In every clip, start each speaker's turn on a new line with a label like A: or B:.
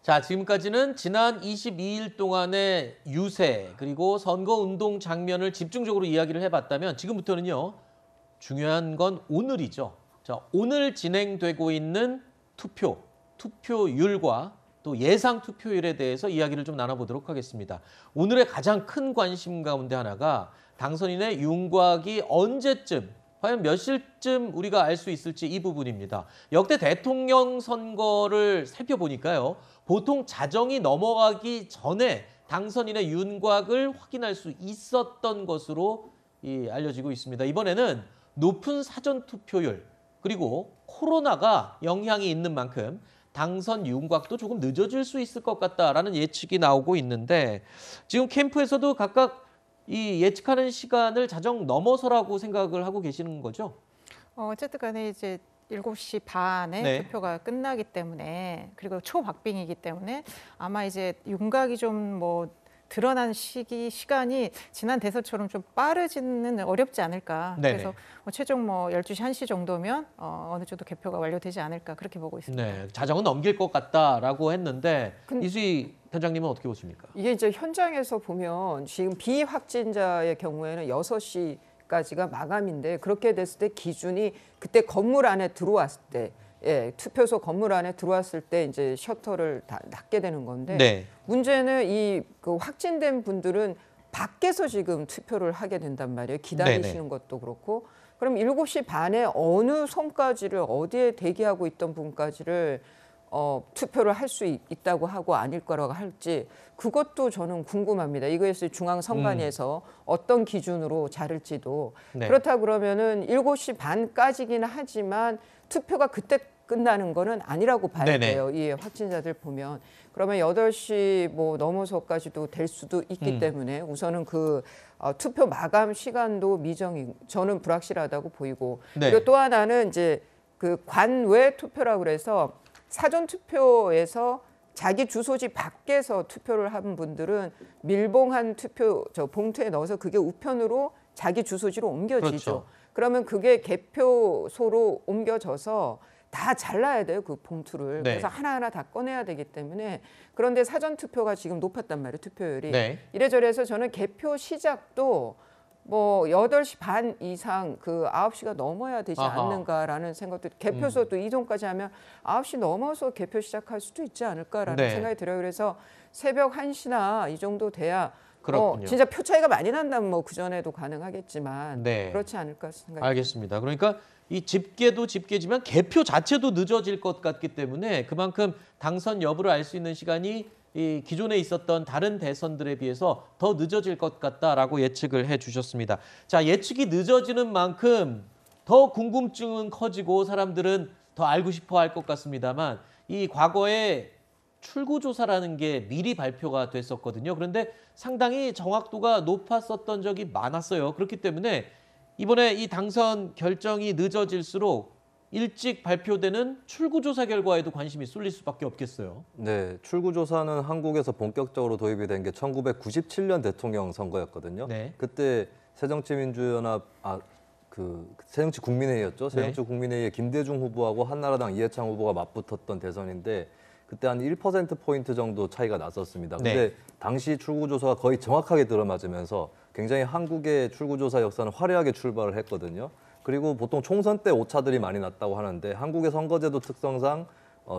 A: 자, 지금까지는 지난 22일 동안의 유세 그리고 선거운동 장면을 집중적으로 이야기를 해봤다면 지금부터는요. 중요한 건 오늘이죠. 자, 오늘 진행되고 있는 투표율과 또 예상 투표율에 대해서 이야기를 좀 나눠보도록 하겠습니다. 오늘의 가장 큰 관심 가운데 하나가 당선인의 윤곽이 언제쯤, 과연 몇 시쯤 우리가 알 수 있을지 이 부분입니다. 역대 대통령 선거를 살펴보니까요. 보통 자정이 넘어가기 전에 당선인의 윤곽을 확인할 수 있었던 것으로 알려지고 있습니다. 이번에는 높은 사전투표율 그리고 코로나가 영향이 있는 만큼 당선 윤곽도 조금 늦어질 수 있을 것 같다라는 예측이 나오고 있는데 지금 캠프에서도 각각 이 예측하는 시간을 자정 넘어서라고 생각을 하고 계시는 거죠?
B: 어쨌든 간에 이제 7시 반에
A: 네.
B: 투표가 끝나기 때문에 그리고 초박빙이기 때문에 아마 이제 윤곽이 좀 드러난 시간이 지난 대선처럼 좀 빠르지는 어렵지 않을까.
A: 네네.
B: 그래서 최종 12시, 1시 정도면 어느 정도 개표가 완료되지 않을까 그렇게 보고 있습니다.
A: 네, 자정은 넘길 것 같다라고 했는데 이수희 편장님은 어떻게 보십니까?
C: 이게 이제 현장에서 보면 지금 비확진자의 경우에는 6시까지가 마감인데 그렇게 됐을 때 기준이 그때 건물 안에 들어왔을 때 투표소 건물 안에 들어왔을 때 이제 셔터를 다 닫게 되는 건데
A: 네.
C: 문제는 그 확진된 분들은 밖에서 지금 투표를 하게 된단 말이에요. 기다리시는
A: 네네.
C: 것도 그렇고. 그럼 7시 반에 어느 선까지를 어디에 대기하고 있던 분까지를 투표를 할 수 있다고 하고 아닐 거라고 할지 그것도 저는 궁금합니다. 이거에서 중앙선관위에서 어떤 기준으로 자를지도.
A: 네.
C: 그렇다 그러면은 7시 반까지긴 하지만 투표가 그때 끝나는 거는 아니라고 봐야
A: 네네.
C: 돼요. 이 확진자들 보면. 그러면 8시 넘어서까지도 될 수도 있기 때문에 우선은 투표 마감 시간도 저는 불확실하다고 보이고.
A: 네.
C: 그리고 또 하나는 이제 그 관외 투표라고 그래서 사전 투표에서 자기 주소지 밖에서 투표를 한 분들은 밀봉한 투표 봉투에 넣어서 그게 우편으로 자기 주소지로 옮겨지죠.
A: 그렇죠.
C: 그러면 그게 개표소로 옮겨져서 다 잘라야 돼요, 그 봉투를.
A: 네.
C: 그래서 하나하나 다 꺼내야 되기 때문에. 그런데 사전 투표가 지금 높았단 말이에요, 투표율이.
A: 네.
C: 이래저래서 저는 개표 시작도 8시 반 이상 9시가 넘어야 되지
A: 아하.
C: 않는가라는 생각도, 개표소 또 이동까지 하면 9시 넘어서 개표 시작할 수도 있지 않을까라는
A: 네.
C: 생각이 들어요. 그래서 새벽 1시나 이 정도 돼야
A: 그렇군요.
C: 진짜 표 차이가 많이 난다면 그전에도 가능하겠지만
A: 네.
C: 그렇지 않을까 생각이
A: 알겠습니다. 그러니까 이 집계도 집계지만 개표 자체도 늦어질 것 같기 때문에 그만큼 당선 여부를 알 수 있는 시간이 이 기존에 있었던 다른 대선들에 비해서 더 늦어질 것 같다라고 예측을 해주셨습니다. 자, 예측이 늦어지는 만큼 더 궁금증은 커지고 사람들은 더 알고 싶어 할 것 같습니다만 이 과거에 출구조사라는 게 미리 발표가 됐었거든요. 그런데 상당히 정확도가 높았었던 적이 많았어요. 그렇기 때문에 이번에 이 당선 결정이 늦어질수록 일찍 발표되는 출구조사 결과에도 관심이 쏠릴 수밖에 없겠어요.
D: 네, 출구조사는 한국에서 본격적으로 도입이 된 게 1997년 대통령 선거였거든요.
A: 네.
D: 그때 새정치민주연합, 새정치국민회의였죠.
A: 네.
D: 새정치국민회의에 김대중 후보하고 한나라당 이해창 후보가 맞붙었던 대선인데 그때 한 1%포인트 정도 차이가 났었습니다. 근데
A: 네.
D: 당시 출구조사가 거의 정확하게 들어맞으면서 굉장히 한국의 출구조사 역사는 화려하게 출발을 했거든요. 그리고 보통 총선 때 오차들이 많이 났다고 하는데 한국의 선거제도 특성상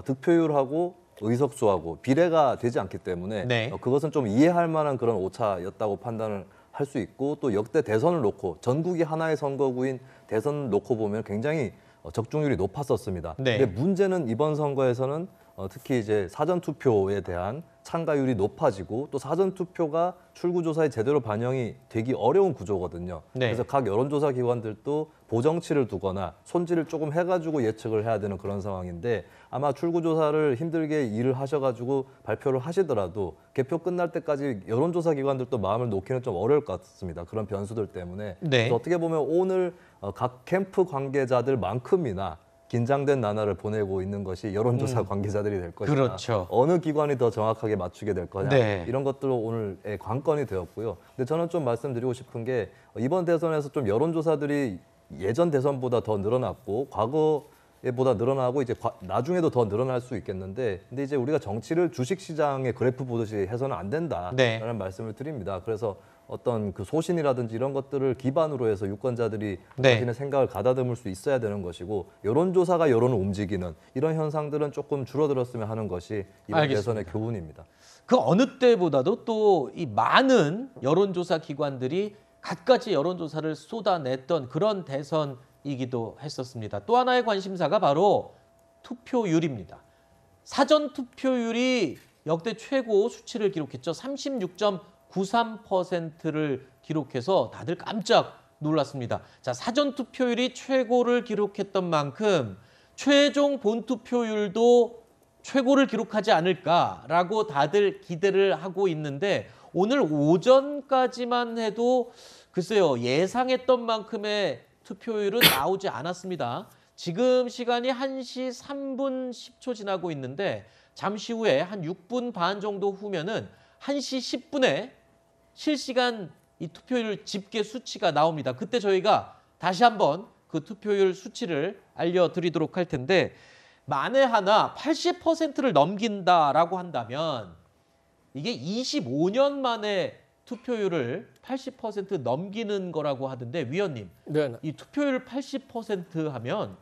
D: 득표율하고 의석수하고 비례가 되지 않기 때문에
A: 네.
D: 그것은 좀 이해할 만한 그런 오차였다고 판단을 할 수 있고 또 역대 대선을 놓고 전국이 하나의 선거구인 대선을 놓고 보면 굉장히 적중률이 높았었습니다.
A: 네.
D: 근데 문제는 이번 선거에서는 특히 이제 사전 투표에 대한 참가율이 높아지고 또 사전 투표가 출구조사에 제대로 반영이 되기 어려운 구조거든요.
A: 네.
D: 그래서 각 여론조사 기관들도 보정치를 두거나 손질을 조금 해가지고 예측을 해야 되는 그런 상황인데 아마 출구조사를 힘들게 일을 하셔가지고 발표를 하시더라도 개표 끝날 때까지 여론조사 기관들도 마음을 놓기는 좀 어려울 것 같습니다. 그런 변수들 때문에.
A: 네.
D: 그래서 어떻게 보면 오늘 각 캠프 관계자들만큼이나 긴장된 나날을 보내고 있는 것이 여론조사 관계자들이 될 것이다.
A: 그렇죠.
D: 어느 기관이 더 정확하게 맞추게 될 거냐.
A: 네.
D: 이런 것들로 오늘의 관건이 되었고요. 근데 저는 좀 말씀드리고 싶은 게 이번 대선에서 좀 여론조사들이 예전 대선보다 더 늘어났고 과거 보다 늘어나고 이제 나중에도 더 늘어날 수 있겠는데, 근데 이제 우리가 정치를 주식시장의 그래프 보듯이 해서는 안 된다라는
A: 네.
D: 말씀을 드립니다. 그래서 어떤 그 소신이라든지 이런 것들을 기반으로 해서 유권자들이
A: 네.
D: 자신의 생각을 가다듬을 수 있어야 되는 것이고, 여론조사가 여론을 움직이는 이런 현상들은 조금 줄어들었으면 하는 것이 이번
A: 알겠습니다.
D: 대선의 교훈입니다.
A: 그 어느 때보다도 또 이 많은 여론조사 기관들이 갖가지 여론조사를 쏟아냈던 그런 대선이기도 했었습니다. 또 하나의 관심사가 바로 투표율입니다. 사전 투표율이 역대 최고 수치를 기록했죠. 36.93%를 기록해서 다들 깜짝 놀랐습니다. 자, 사전 투표율이 최고를 기록했던 만큼 최종 본투표율도 최고를 기록하지 않을까라고 다들 기대를 하고 있는데, 오늘 오전까지만 해도 글쎄요, 예상했던 만큼의 투표율은 나오지 않았습니다. 지금 시간이 1시 3분 10초 지나고 있는데, 잠시 후에 한 6분 반 정도 후면은 1시 10분에 실시간 이 투표율 집계 수치가 나옵니다. 그때 저희가 다시 한번 그 투표율 수치를 알려드리도록 할 텐데, 만에 하나 80%를 넘긴다라고 한다면 이게 25년 만에 투표율을 80% 넘기는 거라고 하던데, 위원님,
E: 네.
A: 이 투표율 80% 하면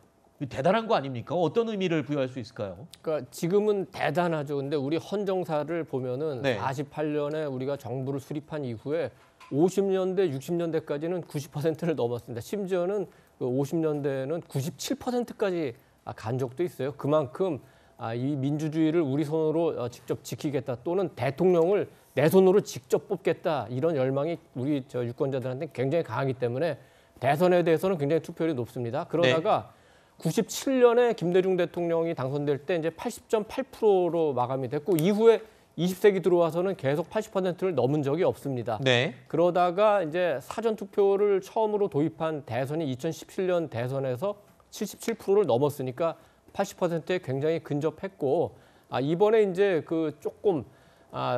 A: 대단한 거 아닙니까? 어떤 의미를 부여할 수 있을까요?
E: 그러니까 지금은 대단하죠. 근데 우리 헌정사를 보면은
A: 네.
E: 48년에 우리가 정부를 수립한 이후에 50년대, 60년대까지는 90%를 넘었습니다. 심지어는 그 50년대는 97%까지 간 적도 있어요. 그만큼 이 민주주의를 우리 손으로 직접 지키겠다, 또는 대통령을 내 손으로 직접 뽑겠다, 이런 열망이 우리 유권자들한테 굉장히 강하기 때문에 대선에 대해서는 굉장히 투표율이 높습니다. 그러다가 97년에 김대중 대통령이 당선될 때 이제 80.8%로 마감이 됐고, 이후에 20세기 들어와서는 계속 80%를 넘은 적이 없습니다.
A: 네.
E: 그러다가 이제 사전 투표를 처음으로 도입한 대선이 2017년 대선에서 77%를 넘었으니까 80%에 굉장히 근접했고, 이번에 이제 그 조금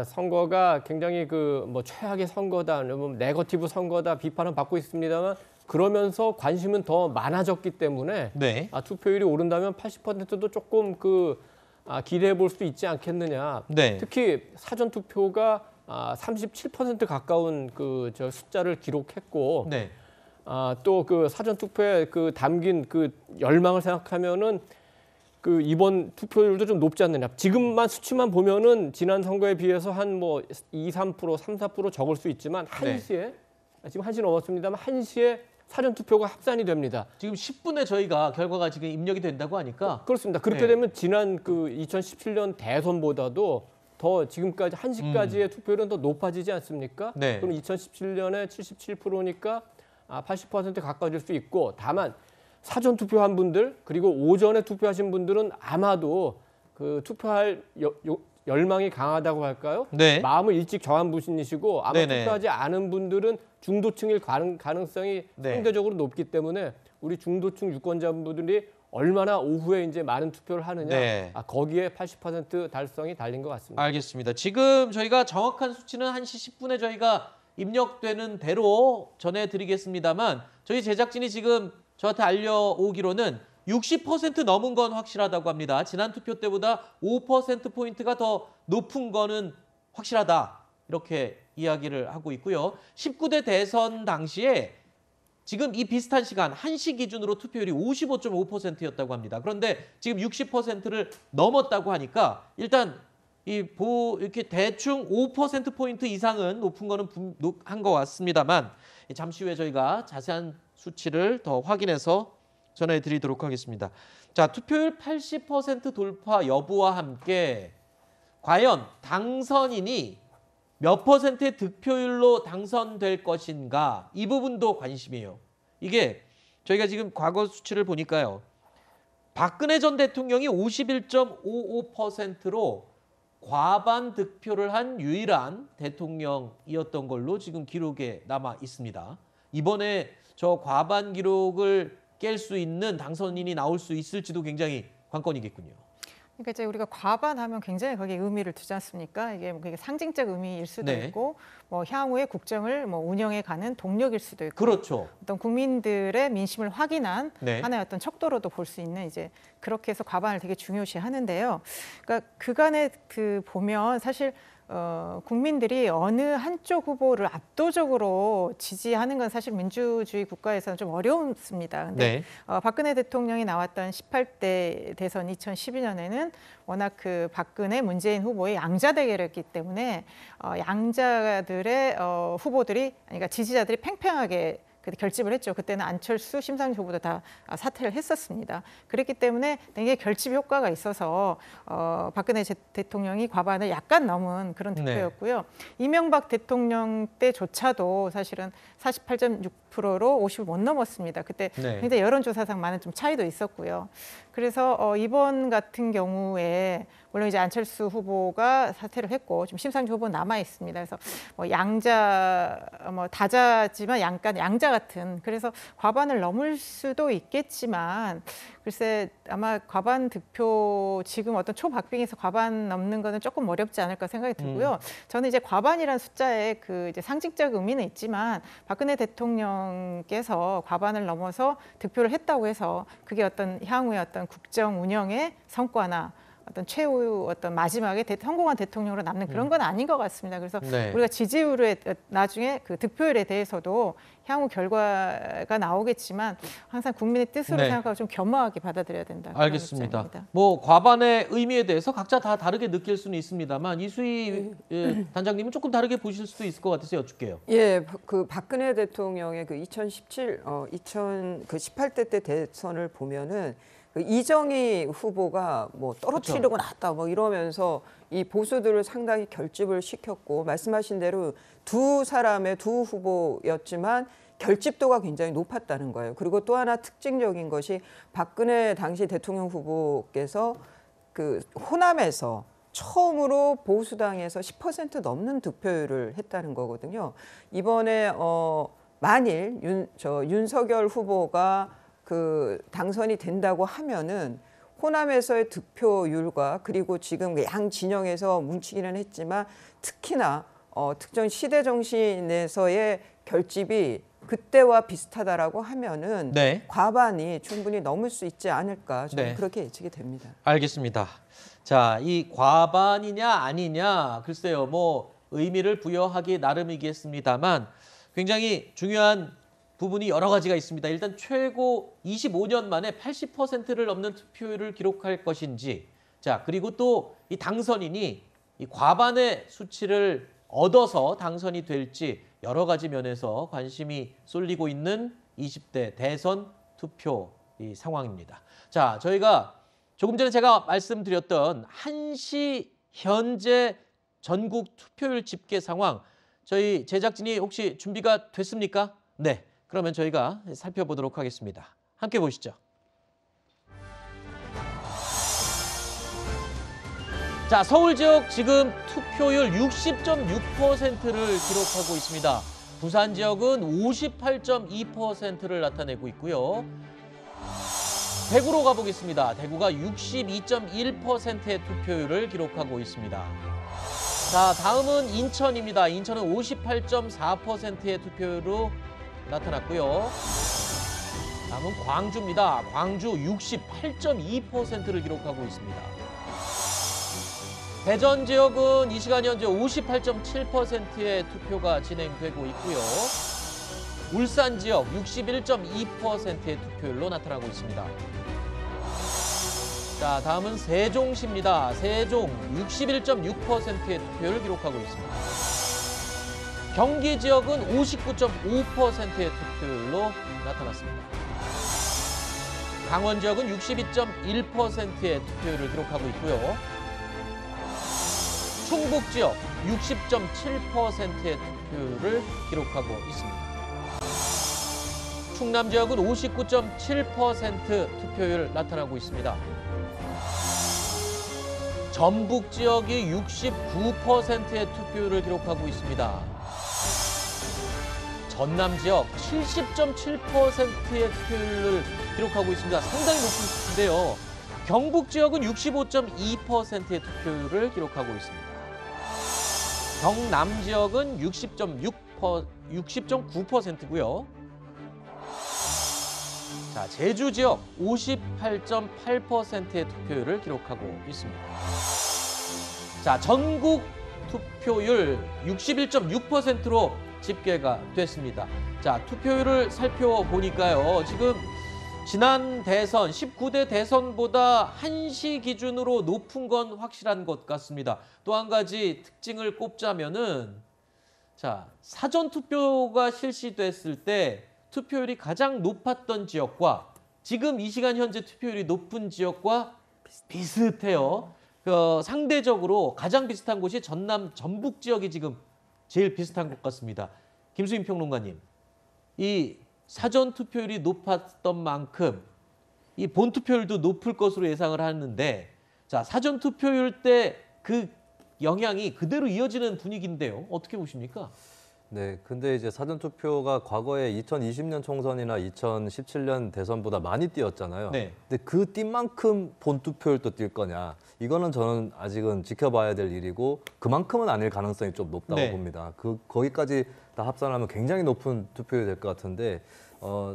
E: 선거가 굉장히 그 뭐 최악의 선거다, 네거티브 선거다 비판은 받고 있습니다만, 그러면서 관심은 더 많아졌기 때문에
A: 네.
E: 투표율이 오른다면 80%도 조금 기대해 볼 수 있지 않겠느냐.
A: 네.
E: 특히 사전 투표가 37% 가까운 저 숫자를 기록했고,
A: 네.
E: 또 그 사전 투표에 담긴 그 열망을 생각하면은 그 이번 투표율도 좀 높지 않느냐. 지금만 수치만 보면은 지난 선거에 비해서 한 뭐 2, 3%, 3, 4% 적을 수 있지만 1시에 지금 1시 넘었습니다만 1시에 사전 투표가 합산이 됩니다.
A: 지금 10분에 저희가 결과가 지금 입력이 된다고 하니까,
E: 그렇습니다. 그렇게
A: 네.
E: 되면 지난 그 2017년 대선보다도 더 지금까지 1시까지의 투표율은 더 높아지지 않습니까?
A: 네.
E: 그럼 2017년에 77%니까 80% 가까워질 수 있고, 다만 사전 투표한 분들 그리고 오전에 투표하신 분들은 아마도 그 투표할 열망이 강하다고 할까요?
A: 네.
E: 마음을 일찍 정한 분이시고, 아마
A: 네네.
E: 투표하지 않은 분들은 중도층일 가능성이
A: 네.
E: 상대적으로 높기 때문에 우리 중도층 유권자분들이 얼마나 오후에 이제 많은 투표를 하느냐,
A: 네.
E: 거기에 80% 달성이 달린 것 같습니다.
A: 알겠습니다. 지금 저희가 정확한 수치는 1시 10분에 저희가 입력되는 대로 전해드리겠습니다만, 저희 제작진이 지금 저한테 알려오기로는 60% 넘은 건 확실하다고 합니다. 지난 투표 때보다 5%포인트가 더 높은 거는 확실하다, 이렇게 이야기를 하고 있고요. 19대 대선 당시에 지금 이 비슷한 시간 1시 기준으로 투표율이 55.5%였다고 합니다. 그런데 지금 60%를 넘었다고 하니까 일단 이렇게 대충 5%포인트 이상은 높은 거는 한 것 같습니다만, 잠시 후에 저희가 자세한 수치를 더 확인해서 전해드리도록 하겠습니다. 자, 투표율 80% 돌파 여부와 함께 과연 당선인이 몇 퍼센트의 득표율로 당선될 것인가, 이 부분도 관심이에요. 이게 저희가 지금 과거 수치를 보니까요, 박근혜 전 대통령이 51.55%로 과반 득표를 한 유일한 대통령이었던 걸로 지금 기록에 남아 있습니다. 이번에 저 과반 기록을 깰 수 있는 당선인이 나올 수 있을지도 굉장히 관건이겠군요.
B: 그러니까 이제 우리가 과반하면 굉장히 거기에 의미를 두지 않습니까? 이게 뭐 그게 상징적 의미일 수도
A: 네.
B: 있고, 뭐 향후의 국정을 뭐 운영해 가는 동력일 수도 있고,
A: 그렇죠.
B: 어떤 국민들의 민심을 확인한
A: 네.
B: 하나의 어떤 척도로도 볼 수 있는 이제 그렇게 해서 과반을 되게 중요시 하는데요. 그러니까 그간에 그 보면 사실 국민들이 어느 한쪽 후보를 압도적으로 지지하는 건 사실 민주주의 국가에서는 좀 어렵습니다. 근데
A: 네.
B: 박근혜 대통령이 나왔던 18대 대선 2012년에는 워낙 그 박근혜, 문재인 후보의 양자 대결이었기 때문에 양자들의 후보들이, 그러니까 지지자들이 팽팽하게 결집을 했죠. 그때는 안철수, 심상정 후보도 다 사퇴를 했었습니다. 그랬기 때문에 되게 결집 효과가 있어서 박근혜 대통령이 과반을 약간 넘은 그런 득표였고요. 이명박 대통령 때조차도 사실은 48.6%로 50을 못 넘었습니다. 그때 굉장히 여론조사상 많은 좀 차이도 있었고요. 그래서 이번 같은 경우에 물론 이제 안철수 후보가 사퇴를 했고 좀 심상정 후보는 남아 있습니다. 그래서 뭐 양자, 뭐 다자지만 약간 양자 같은, 그래서 과반을 넘을 수도 있겠지만 글쎄 아마 과반 득표, 지금 어떤 초박빙에서 과반 넘는 거는 조금 어렵지 않을까 생각이 들고요. 저는 이제 과반이라는 숫자에 그 이제 상징적 의미는 있지만 박근혜 대통령께서 과반을 넘어서 득표를 했다고 해서 그게 어떤 향후의 어떤 국정 운영의 성과나 어떤 최후 어떤 마지막에 성공한 대통령으로 남는 그런 건 아닌 것 같습니다. 그래서 우리가 지지율에 나중에 그 득표율에 대해서도 향후 결과가 나오겠지만 항상 국민의 뜻으로 생각하고 좀 겸허하게 받아들여야 된다.
A: 알겠습니다. 뭐 과반의 의미에 대해서 각자 다 다르게 느낄 수는 있습니다만 이수희 단장님은 조금 다르게 보실 수도 있을 것 같아서 여쭙게요.
C: 예, 그 박근혜 대통령의 그 18대 때 대선을 보면은 그 이정희 후보가 뭐 떨어뜨리려고 나왔다 뭐 이러면서 이 보수들을 상당히 결집을 시켰고, 말씀하신 대로 두 후보였지만 결집도가 굉장히 높았다는 거예요. 그리고 또 하나 특징적인 것이 박근혜 당시 대통령 후보께서 그 호남에서 처음으로 보수당에서 10% 넘는 득표율을 했다는 거거든요. 이번에 만일 윤석열 후보가 그 당선이 된다고 하면은 호남에서의 득표율과 그리고 지금 양 진영에서 뭉치기는 했지만 특히나 특정 시대 정신에서의 결집이 그때와 비슷하다라고 하면은 과반이 충분히 넘을 수 있지 않을까, 저는 그렇게 예측이 됩니다.
A: 알겠습니다. 자, 이 과반이냐 아니냐, 글쎄요, 뭐 의미를 부여하기 나름이겠습니다만 굉장히 중요한 부분이 여러 가지가 있습니다. 일단 최고 25년 만에 80%를 넘는 투표율을 기록할 것인지, 자, 그리고 또 이 당선인이 이 과반의 수치를 얻어서 당선이 될지 여러 가지 면에서 관심이 쏠리고 있는 20대 대선 투표 이 상황입니다. 자, 저희가 조금 전에 제가 말씀드렸던 1시 현재 전국 투표율 집계 상황, 저희 제작진이 혹시 준비가 됐습니까? 네. 그러면 저희가 살펴보도록 하겠습니다. 함께 보시죠. 자, 서울 지역 지금 투표율 60.6%를 기록하고 있습니다. 부산 지역은 58.2%를 나타내고 있고요. 대구로 가보겠습니다. 대구가 62.1%의 투표율을 기록하고 있습니다. 자, 다음은 인천입니다. 인천은 58.4%의 투표율로 나타났고요. 다음은 광주입니다. 광주 68.2%를 기록하고 있습니다. 대전 지역은 이 시간 현재 58.7%의 투표가 진행되고 있고요. 울산 지역 61.2%의 투표율로 나타나고 있습니다. 자, 다음은 세종시입니다. 세종 61.6%의 투표율을 기록하고 있습니다. 경기 지역은 59.5%의 투표율로 나타났습니다. 강원 지역은 62.1%의 투표율을 기록하고 있고요. 충북 지역 60.7%의 투표율을 기록하고 있습니다. 충남 지역은 59.7% 투표율 나타나고 있습니다. 전북 지역이 69%의 투표율을 기록하고 있습니다. 전남 지역 70.7%의 투표율을 기록하고 있습니다. 상당히 높은 수치인데요. 경북 지역은 65.2%의 투표율을 기록하고 있습니다. 경남 지역은 60.9%고요. 자, 제주 지역 58.8%의 투표율을 기록하고 있습니다. 자, 전국 투표율 61.6%로 집계가 됐습니다. 자, 투표율을 살펴보니까요. 지금 지난 대선 19대 대선보다 한시 기준으로 높은 건 확실한 것 같습니다. 또 한 가지 특징을 꼽자면은 자, 사전 투표가 실시됐을 때 투표율이 가장 높았던 지역과 지금 이 시간 현재 투표율이 높은 지역과 비슷해요. 상대적으로 가장 비슷한 곳이 전남 전북 지역이 지금 제일 비슷한 것 같습니다. 김수인 평론가님, 이 사전 투표율이 높았던 만큼 이 본 투표율도 높을 것으로 예상을 하는데, 자, 사전 투표율 때 그 영향이 그대로 이어지는 분위기인데요. 어떻게 보십니까?
D: 네, 근데 이제 사전투표가 과거에 2020년 총선이나 2017년 대선보다 많이 뛰었잖아요.
A: 네.
D: 근데 그 뛴 만큼 본투표율도 뛸 거냐? 이거는 저는 아직은 지켜봐야 될 일이고 그만큼은 아닐 가능성이 좀 높다고
A: 네.
D: 봅니다. 거기까지 다 합산하면 굉장히 높은 투표율이 될 것 같은데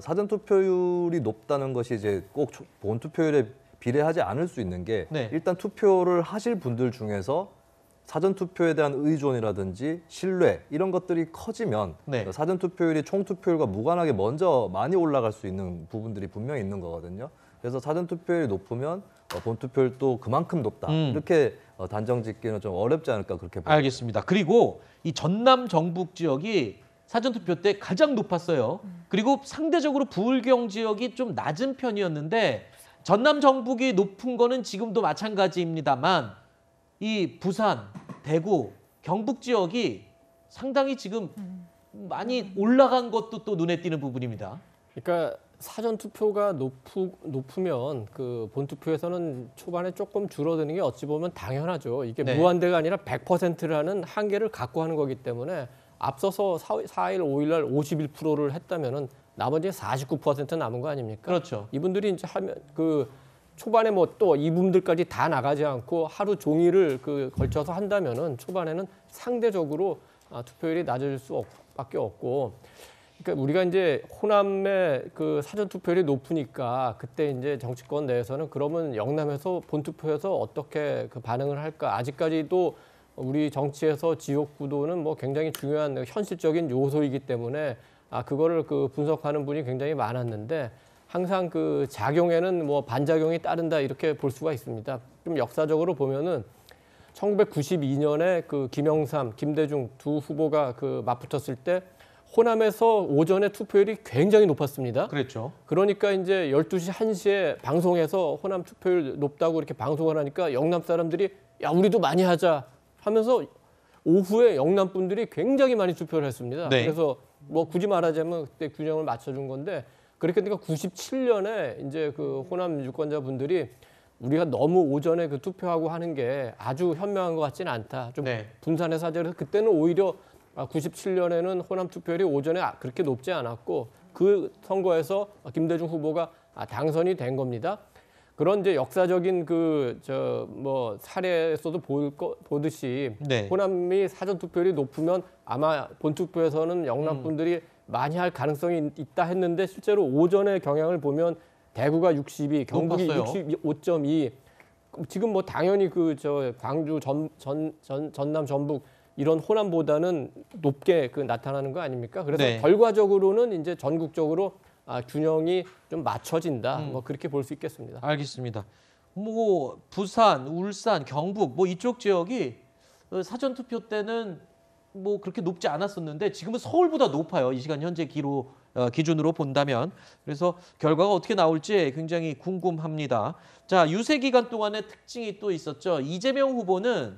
D: 사전투표율이 높다는 것이 이제 꼭 본투표율에 비례하지 않을 수 있는 게
A: 네.
D: 일단 투표를 하실 분들 중에서 사전투표에 대한 의존이라든지 신뢰 이런 것들이 커지면
A: 네.
D: 사전투표율이 총투표율과 무관하게 먼저 많이 올라갈 수 있는 부분들이 분명히 있는 거거든요. 그래서 사전투표율이 높으면 본투표율도 그만큼 높다. 이렇게 단정 짓기는 좀 어렵지 않을까 그렇게 봅니다.
A: 알겠습니다. 그리고 이 전남 전북 지역이 사전투표 때 가장 높았어요. 그리고 상대적으로 부울경 지역이 좀 낮은 편이었는데 전남 전북이 높은 거는 지금도 마찬가지입니다만 이 부산, 대구, 경북 지역이 상당히 지금 많이 올라간 것도 또 눈에 띄는 부분입니다.
E: 그러니까 사전 투표가 높으면 그 본 투표에서는 초반에 조금 줄어드는 게 어찌 보면 당연하죠. 이게
A: 네.
E: 무한대가 아니라 100%라는 한계를 갖고 하는 거기 때문에 앞서서 4일, 5일 날 51%를 했다면은 나머지 49% 남은 거 아닙니까?
A: 그렇죠.
E: 이분들이 이제 하면 그 초반에 뭐 또 이분들까지 다 나가지 않고 하루 종일을 걸쳐서 한다면은 초반에는 상대적으로 투표율이 낮을 수밖에 없고, 그러니까 우리가 이제 호남의 그 사전 투표율이 높으니까 그때 이제 정치권 내에서는 그러면 영남에서 본 투표에서 어떻게 그 반응을 할까? 아직까지도 우리 정치에서 지역 구도는 뭐 굉장히 중요한 현실적인 요소이기 때문에 그거를 분석하는 분이 굉장히 많았는데. 항상 그 작용에는 뭐 반작용이 따른다 이렇게 볼 수가 있습니다. 좀 역사적으로 보면은 1992년에 그 김영삼, 김대중 두 후보가 맞붙었을 때 호남에서 오전에 투표율이 굉장히 높았습니다.
A: 그렇죠.
E: 그러니까 이제 12시, 1시에 방송에서 호남 투표율 높다고 이렇게 방송을 하니까 영남 사람들이 야, 우리도 많이 하자 하면서 오후에 영남 분들이 굉장히 많이 투표를 했습니다.
A: 네.
E: 그래서 뭐 굳이 말하자면 그때 균형을 맞춰준 건데 그렇게 되니까 97년에 이제 그 호남 유권자분들이 우리가 너무 오전에 투표하고 하는 게 아주 현명한 것 같지는 않다. 좀
A: 네.
E: 분산해서 하자. 그래서 그때는 오히려 97년에는 호남 투표율이 오전에 그렇게 높지 않았고 그 선거에서 김대중 후보가 당선이 된 겁니다. 그런 이제 역사적인 사례에서도 보듯이
A: 네.
E: 호남이 사전 투표율이 높으면 아마 본 투표에서는 영남 분들이 많이 할 가능성이 있다 했는데 실제로 오전의 경향을 보면 대구가 62, 경북이
A: 높았어요.
E: 65.2. 지금 뭐 당연히 광주, 전남, 전북 이런 호남보다는 높게 나타나는 거 아닙니까? 그래서
A: 네.
E: 결과적으로는 이제 전국적으로 균형이 좀 맞춰진다. 뭐 그렇게 볼 수 있겠습니다.
A: 알겠습니다. 뭐 부산, 울산, 경북 뭐 이쪽 지역이 사전 투표 때는 뭐 그렇게 높지 않았었는데 지금은 서울보다 높아요. 이 시간 현재 기준으로 본다면. 그래서 결과가 어떻게 나올지 굉장히 궁금합니다. 자, 유세 기간 동안의 특징이 또 있었죠. 이재명 후보는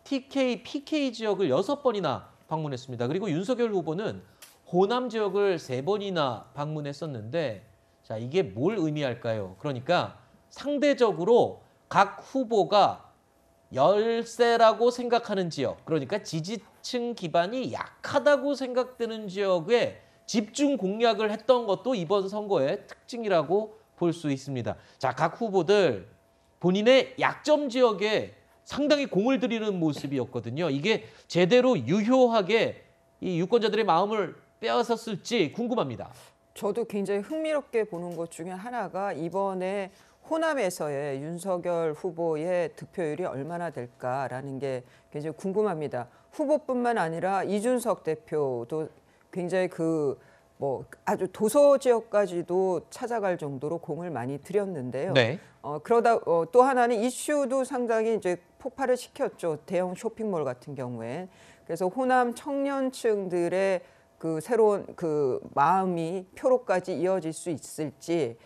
A: TK, PK 지역을 6번이나 방문했습니다. 그리고 윤석열 후보는 호남 지역을 3번이나 방문했었는데 자, 이게 뭘 의미할까요? 그러니까 상대적으로 각 후보가 열세라고 생각하는 지역, 그러니까 지지층 기반이 약하다고 생각되는 지역에 집중 공략을 했던 것도 이번 선거의 특징이라고 볼 수 있습니다. 자, 각 후보들 본인의 약점 지역에 상당히 공을 들이는 모습이었거든요. 이게 제대로 유효하게 이 유권자들의 마음을 빼앗았을지 궁금합니다.
C: 저도 굉장히 흥미롭게 보는 것 중에 하나가 이번에 호남에서의 윤석열 후보의 득표율이 얼마나 될까라는 게 굉장히 궁금합니다. 후보뿐만 아니라 이준석 대표도 굉장히 아주 도서 지역까지도 찾아갈 정도로 공을 많이 들였는데요.
A: 네.
C: 그러다 또 하나는 이슈도 상당히 이제 폭발을 시켰죠. 대형 쇼핑몰 같은 경우에. 그래서 호남 청년층들의 그 새로운 그 마음이 표로까지 이어질 수 있을지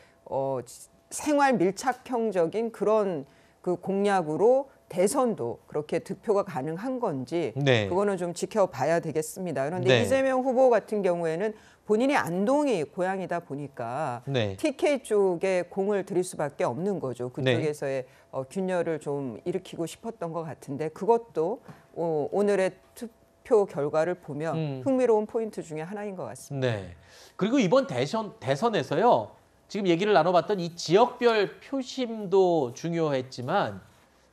C: 생활 밀착형적인 그런 그 공약으로 대선도 그렇게 득표가 가능한 건지
A: 네.
C: 그거는 좀 지켜봐야 되겠습니다. 그런데
A: 네.
C: 이재명 후보 같은 경우에는 본인이 안동이 고향이다 보니까
A: 네.
C: TK 쪽에 공을 들일 수밖에 없는 거죠.
A: 네.
C: 그쪽에서의 균열을 좀 일으키고 싶었던 것 같은데 그것도 오늘의 투표 결과를 보면 흥미로운 포인트 중에 하나인 것 같습니다.
A: 네. 그리고 이번 대선에서요. 지금 얘기를 나눠봤던 이 지역별 표심도 중요했지만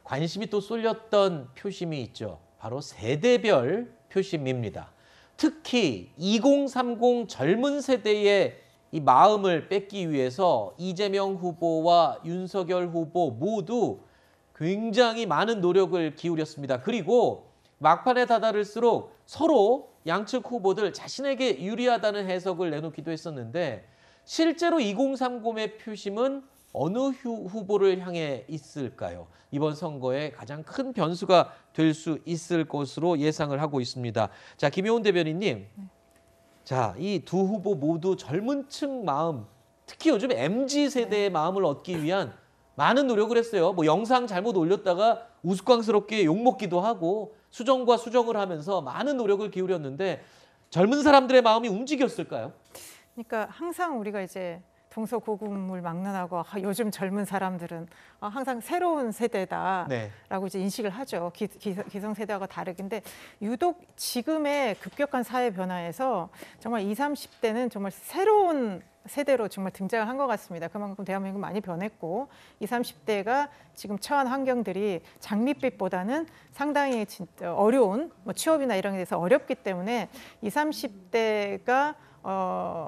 A: 관심이 또 쏠렸던 표심이 있죠. 바로 세대별 표심입니다. 특히 2030 젊은 세대의 이 마음을 뺏기 위해서 이재명 후보와 윤석열 후보 모두 굉장히 많은 노력을 기울였습니다. 그리고 막판에 다다를수록 서로 양측 후보들 자신에게 유리하다는 해석을 내놓기도 했었는데 실제로 2030의 표심은 어느 후보를 향해 있을까요? 이번 선거에 가장 큰 변수가 될 수 있을 것으로 예상을 하고 있습니다. 자, 김효은 대변인님. 자, 이 두 후보 모두 젊은 층 마음, 특히 요즘 MZ 세대의 마음을 얻기 위한 많은 노력을 했어요. 뭐 영상 잘못 올렸다가 우스꽝스럽게 욕먹기도 하고 수정과 수정을 하면서 많은 노력을 기울였는데 젊은 사람들의 마음이 움직였을까요?
B: 그러니까 항상 우리가 이제 동서고금을 막론하고 요즘 젊은 사람들은 항상 새로운 세대다라고
A: 네.
B: 이제 인식을 하죠. 기성세대하고 다르긴데 유독 지금의 급격한 사회 변화에서 정말 20, 30대는 정말 새로운 세대로 정말 등장을 한 것 같습니다. 그만큼 대한민국 많이 변했고 20, 30대가 지금 처한 환경들이 장밋빛보다는 상당히 진짜 어려운 취업이나 이런 데서 어렵기 때문에 20, 30대가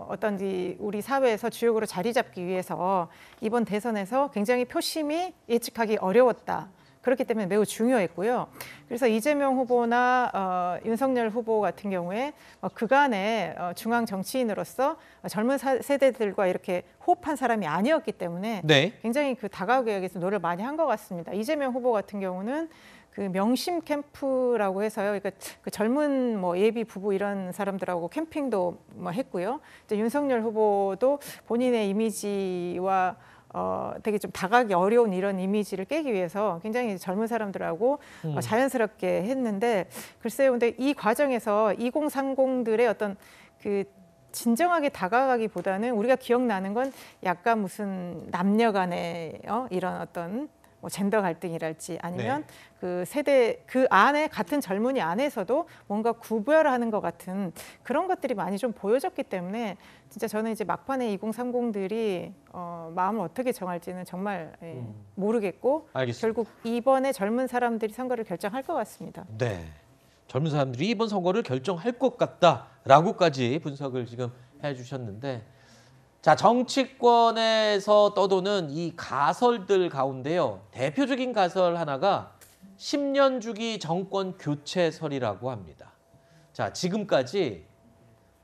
B: 어떤 우리 사회에서 주역으로 자리 잡기 위해서 이번 대선에서 굉장히 표심이 예측하기 어려웠다. 그렇기 때문에 매우 중요했고요. 그래서 이재명 후보나 윤석열 후보 같은 경우에 그간의 중앙 정치인으로서 젊은 세대들과 이렇게 호흡한 사람이 아니었기 때문에
A: 네.
B: 굉장히 그 다가오기 위해서 노력을 많이 한 것 같습니다. 이재명 후보 같은 경우는 그 명심 캠프라고 해서요. 그러니까 그 젊은 예비 부부 이런 사람들하고 캠핑도 했고요. 이제 윤석열 후보도 본인의 이미지와 되게 좀 다가기 어려운 이런 이미지를 깨기 위해서 굉장히 젊은 사람들하고 자연스럽게 했는데 글쎄요. 근데 이 과정에서 2030들의 어떤 그 진정하게 다가가기보다는 우리가 기억나는 건 약간 무슨 남녀 간의 이런 어떤 젠더 갈등이랄지 아니면
A: 네.
B: 그 세대 그 안에 같은 젊은이 안에서도 뭔가 구별하는 것 같은 그런 것들이 많이 좀 보여졌기 때문에 진짜 저는 이제 막판에 2030들이 마음을 어떻게 정할지는 정말 모르겠고
A: 알겠습니다.
B: 결국 이번에 젊은 사람들이 선거를 결정할 것 같습니다.
A: 네. 젊은 사람들이 이번 선거를 결정할 것 같다라고까지 분석을 지금 해주셨는데 자, 정치권에서 떠도는 이 가설들 가운데요. 대표적인 가설 하나가 10년 주기 정권 교체설이라고 합니다. 자, 지금까지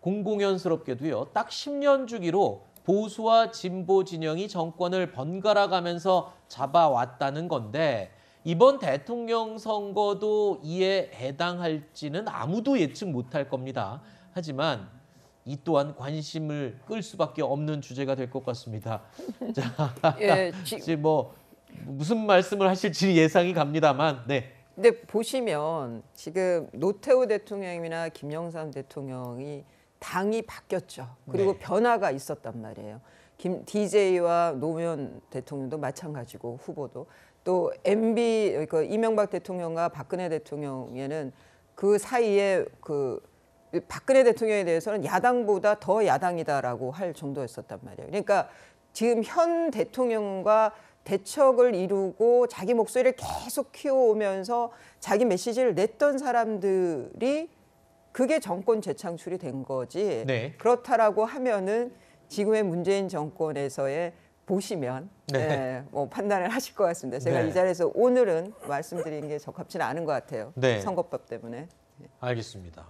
A: 공공연스럽게도요. 딱 10년 주기로 보수와 진보 진영이 정권을 번갈아 가면서 잡아왔다는 건데 이번 대통령 선거도 이에 해당할지는 아무도 예측 못할 겁니다. 하지만 이 또한 관심을 끌 수밖에 없는 주제가 될 것 같습니다. 자,
C: 예,
A: 지금 무슨 말씀을 하실지 예상이 갑니다만, 네.
C: 근데 보시면 지금 노태우 대통령이나 김영삼 대통령이 당이 바뀌었죠. 그리고
A: 네.
C: 변화가 있었단 말이에요. DJ와 노무현 대통령도 마찬가지고 후보도 또 MB 그 이명박 대통령과 박근혜 대통령에는 그 사이에 박근혜 대통령에 대해서는 야당보다 더 야당이다라고 할 정도였었단 말이에요. 그러니까 지금 현 대통령과 대척을 이루고 자기 목소리를 계속 키워오면서 자기 메시지를 냈던 사람들이 그게 정권 재창출이 된 거지.
A: 네.
C: 그렇다라고 하면은 지금의 문재인 정권에서의 보시면
A: 네.
C: 뭐 판단을 하실 것 같습니다. 제가
A: 네.
C: 이 자리에서 오늘은 말씀드리는 게 적합치는 않은 것 같아요.
A: 네.
C: 선거법 때문에.
A: 알겠습니다.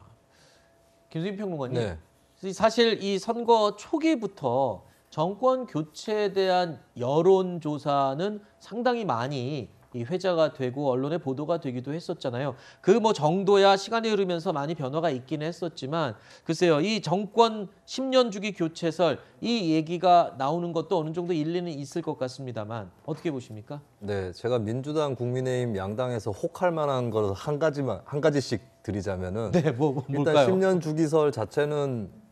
A: 김수인 평론가님,
D: 네.
A: 사실 이 선거 초기부터 정권 교체에 대한 여론조사는 상당히 많이 이 회자가 되고 언론에 보도가 되기도 했었잖아요. 그 뭐 정도야 시간이 흐르면서 많이 변화가 있기는 했었지만 글쎄요, 이 정권 10년 주기 교체설 이 얘기가 나오는 것도 어느 정도 일리는 있을 것 같습니다만 어떻게 보십니까?
D: 네, 제가 민주당, 국민의힘 양당에서 혹할 만한 걸 한 가지씩 드리자면은
A: 네,
D: 일단
A: 뭘까요?
D: 10년 주기설 자체는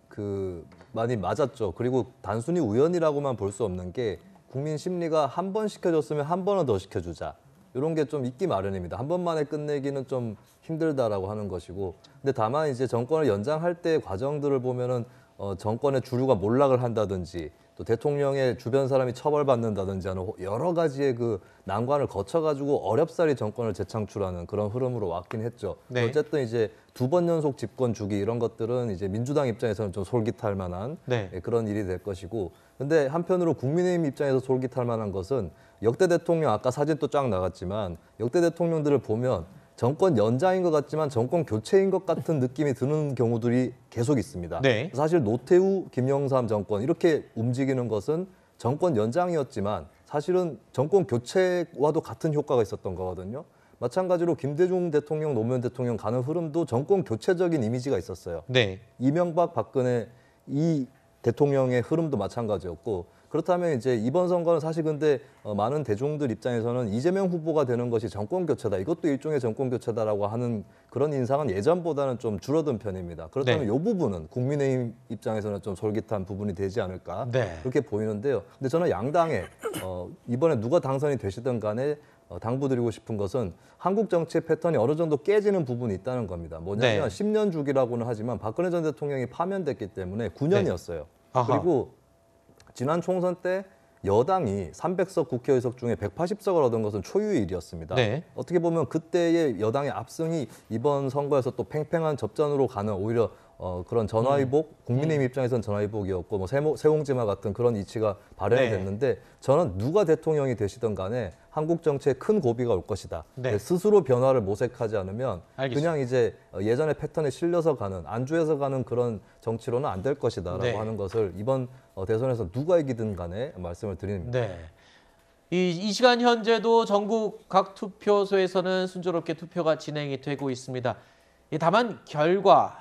D: 많이 맞았죠. 그리고 단순히 우연이라고만 볼 수 없는 게 국민 심리가 한 번 시켜줬으면 한 번은 더 시켜주자. 이런 게 좀 있기 마련입니다. 한 번만에 끝내기는 좀 힘들다라고 하는 것이고, 근데 다만 이제 정권을 연장할 때 과정들을 보면은 정권의 주류가 몰락을 한다든지 또 대통령의 주변 사람이 처벌받는다든지 하는 여러 가지의 그 난관을 거쳐가지고 어렵사리 정권을 재창출하는 그런 흐름으로 왔긴 했죠.
A: 네.
D: 어쨌든 이제 2번 연속 집권 주기 이런 것들은 이제 민주당 입장에서는 좀 솔깃할 만한
A: 네.
D: 그런 일이 될 것이고, 근데 한편으로 국민의힘 입장에서 솔깃할 만한 것은 역대 대통령 아까 사진도 쫙 나갔지만 역대 대통령들을 보면 정권 연장인 것 같지만 정권 교체인 것 같은 느낌이 드는 경우들이 계속 있습니다.
A: 네.
D: 사실 노태우, 김영삼 정권 이렇게 움직이는 것은 정권 연장이었지만 사실은 정권 교체와도 같은 효과가 있었던 거거든요. 마찬가지로 김대중 대통령, 노무현 대통령 가는 흐름도 정권 교체적인 이미지가 있었어요.
A: 네.
D: 이명박, 박근혜 이 대통령의 흐름도 마찬가지였고, 그렇다면 이제 이번 선거는 사실 근데 많은 대중들 입장에서는 이재명 후보가 되는 것이 정권 교체다. 이것도 일종의 정권 교체다라고 하는 그런 인상은 예전보다는 좀 줄어든 편입니다. 그렇다면
A: 네.
D: 이 부분은 국민의힘 입장에서는 좀 솔깃한 부분이 되지 않을까
A: 네.
D: 그렇게 보이는데요. 근데 저는 양당에 이번에 누가 당선이 되시든 간에 당부드리고 싶은 것은 한국 정치의 패턴이 어느 정도 깨지는 부분이 있다는 겁니다. 뭐냐면
A: 네.
D: 10년 주기라고는 하지만 박근혜 전 대통령이 파면됐기 때문에 9년이었어요.
A: 아하.
D: 그리고 지난 총선 때 여당이 300석 국회의석 중에 180석을 얻은 것은 초유의 일이었습니다.
A: 네.
D: 어떻게 보면 그때의 여당의 압승이 이번 선거에서 또 팽팽한 접전으로 가는 오히려 그런 전화위복, 국민의힘 입장에서는 전화위복이었고 뭐 세옹지마 같은 그런 이치가 발현이
A: 네.
D: 됐는데 저는 누가 대통령이 되시든 간에 한국 정치에 큰 고비가 올 것이다.
A: 네.
D: 스스로 변화를 모색하지 않으면
A: 알겠습니다.
D: 그냥 이제 예전의 패턴에 실려서 가는, 안주해서 가는 그런 정치로는 안 될 것이다라고
A: 네.
D: 하는 것을 이번 대선에서 누가 이기든 간에 말씀을 드립니다.
A: 네. 이 시간 현재도 전국 각 투표소에서는 순조롭게 투표가 진행이 되고 있습니다. 다만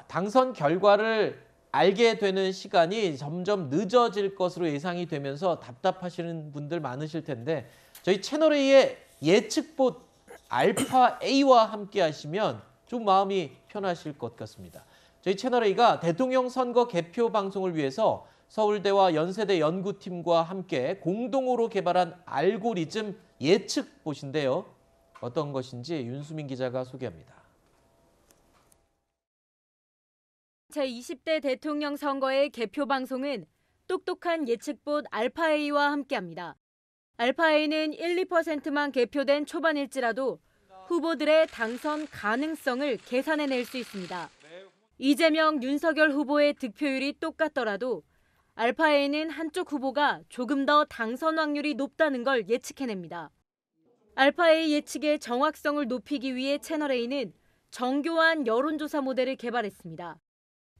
A: 당선 결과를 알게 되는 시간이 점점 늦어질 것으로 예상이 되면서 답답하시는 분들 많으실 텐데 저희 채널A의 예측봇 알파 A와 함께 하시면 좀 마음이 편하실 것 같습니다. 저희 채널A가 대통령 선거 개표 방송을 위해서 서울대와 연세대 연구팀과 함께 공동으로 개발한 알고리즘 예측봇인데요. 어떤 것인지 윤수민 기자가 소개합니다.
F: 제20대 대통령 선거의 개표 방송은 똑똑한 예측봇 알파A와 함께합니다. 알파A는 1, 2%만 개표된 초반일지라도 후보들의 당선 가능성을 계산해낼 수 있습니다. 이재명, 윤석열 후보의 득표율이 똑같더라도 알파A는 한쪽 후보가 조금 더 당선 확률이 높다는 걸 예측해냅니다. 알파A 예측의 정확성을 높이기 위해 채널A는 정교한 여론조사 모델을 개발했습니다.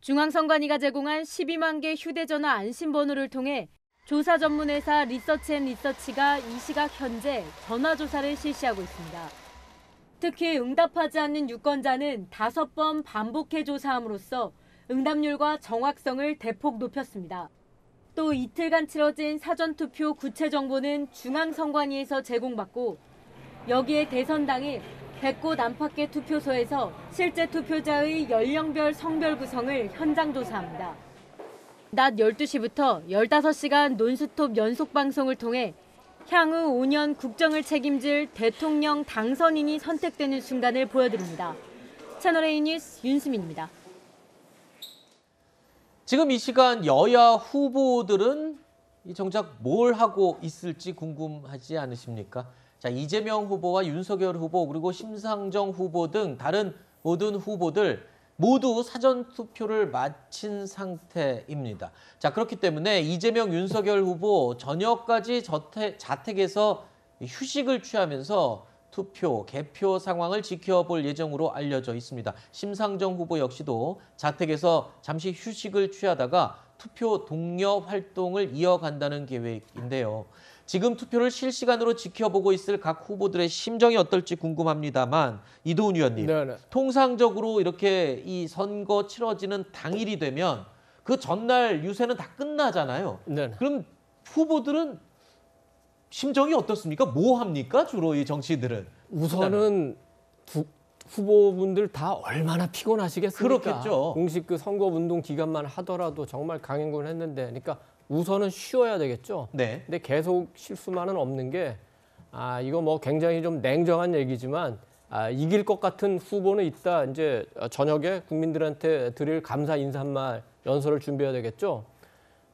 F: 중앙선관위가 제공한 12만 개 휴대전화 안심번호를 통해 조사 전문회사 리서치앤리서치가 이 시각 현재 전화조사를 실시하고 있습니다. 특히 응답하지 않는 유권자는 5번 반복해 조사함으로써 응답률과 정확성을 대폭 높였습니다. 또 이틀간 치러진 사전투표 구체 정보는 중앙선관위에서 제공받고 여기에 대선 당일 100곳 안팎의 투표소에서 실제 투표자의 연령별 성별 구성을 현장 조사합니다. 낮 12시부터 15시간 논스톱 연속 방송을 통해 향후 5년 국정을 책임질 대통령 당선인이 선택되는 순간을 보여드립니다. 채널A 뉴스 윤수민입니다.
A: 지금 이 시간 여야 후보들은 이 정작 뭘 하고 있을지 궁금하지 않으십니까? 자, 이재명 후보와 윤석열 후보 그리고 심상정 후보 등 다른 모든 후보들 모두 사전 투표를 마친 상태입니다. 자, 그렇기 때문에 이재명, 윤석열 후보 저녁까지 자택에서 휴식을 취하면서 투표, 개표 상황을 지켜볼 예정으로 알려져 있습니다. 심상정 후보 역시도 자택에서 잠시 휴식을 취하다가 투표 독려 활동을 이어간다는 계획인데요. 지금 투표를 실시간으로 지켜보고 있을 각 후보들의 심정이 어떨지 궁금합니다만 이도훈 의원님,
E: 네네.
A: 통상적으로 이렇게 이 선거 치러지는 당일이 되면 그 전날 유세는 다 끝나잖아요.
E: 네네.
A: 그럼 후보들은 심정이 어떻습니까? 뭐 합니까? 주로 이 정치인들은.
E: 우선은 후보분들 다 얼마나 피곤하시겠습니까?
A: 그렇겠죠.
E: 공식 그 선거운동 기간만 하더라도 정말 강행군을 했는데, 그러니까 우선은 쉬어야 되겠죠.
A: 네.
E: 근데 계속 실수만은 없는 게, 이거 뭐 굉장히 좀 냉정한 얘기지만, 이길 것 같은 후보는 있다. 이제 저녁에 국민들한테 드릴 감사 인사말 연설을 준비해야 되겠죠.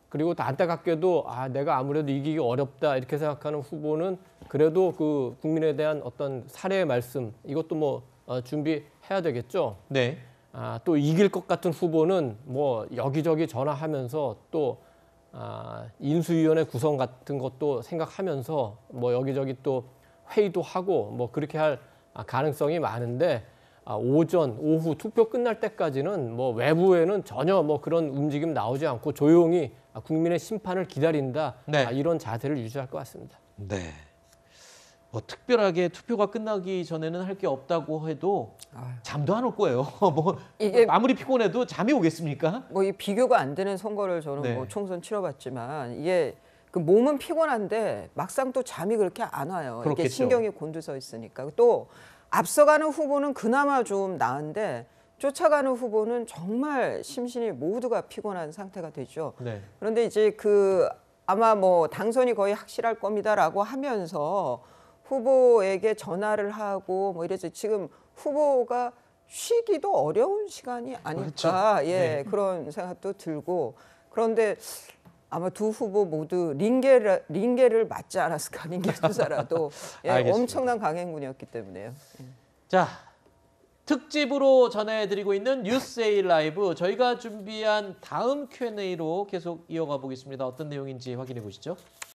E: 그리고 또 안타깝게도 내가 아무래도 이기기 어렵다 이렇게 생각하는 후보는 그래도 그 국민에 대한 어떤 사례의 말씀 이것도 뭐 준비해야 되겠죠.
A: 네.
E: 또 이길 것 같은 후보는 뭐 여기저기 전화하면서 또 인수위원회 구성 같은 것도 생각하면서 뭐 여기저기 또 회의도 하고 뭐 그렇게 할 가능성이 많은데 오전, 오후 투표 끝날 때까지는 뭐 외부에는 전혀 뭐 그런 움직임 나오지 않고 조용히 국민의 심판을 기다린다.
A: 네.
E: 이런 자세를 유지할 것 같습니다.
A: 네. 뭐 특별하게 투표가 끝나기 전에는 할 게 없다고 해도 잠도 안 올 거예요. 뭐
C: 이게
A: 아무리 피곤해도 잠이 오겠습니까?
C: 뭐 이 비교가 안 되는 선거를 저는
A: 네.
C: 뭐 총선 치러봤지만 이게 그 몸은 피곤한데 막상 또 잠이 그렇게 안 와요. 이게
A: 그렇겠죠.
C: 신경이 곤두서 있으니까. 또 앞서가는 후보는 그나마 좀 나은데 쫓아가는 후보는 정말 심신이 모두가 피곤한 상태가 되죠.
A: 네.
C: 그런데 이제 그 아마 뭐 당선이 거의 확실할 겁니다라고 하면서 후보에게 전화를 하고 뭐 이래서 지금 후보가 쉬기도 어려운 시간이 아닐까
A: 그렇죠.
C: 예
A: 네.
C: 그런 생각도 들고 그런데 아마 두 후보 모두 링게를 맞지 않았을까 링게 투사라도 예,
A: 알겠습니다.
C: 엄청난 강행군이었기 때문에요.
A: 자, 특집으로 전해드리고 있는 뉴스에이 라이브 저희가 준비한 다음 Q&A로 계속 이어가 보겠습니다. 어떤 내용인지 확인해 보시죠.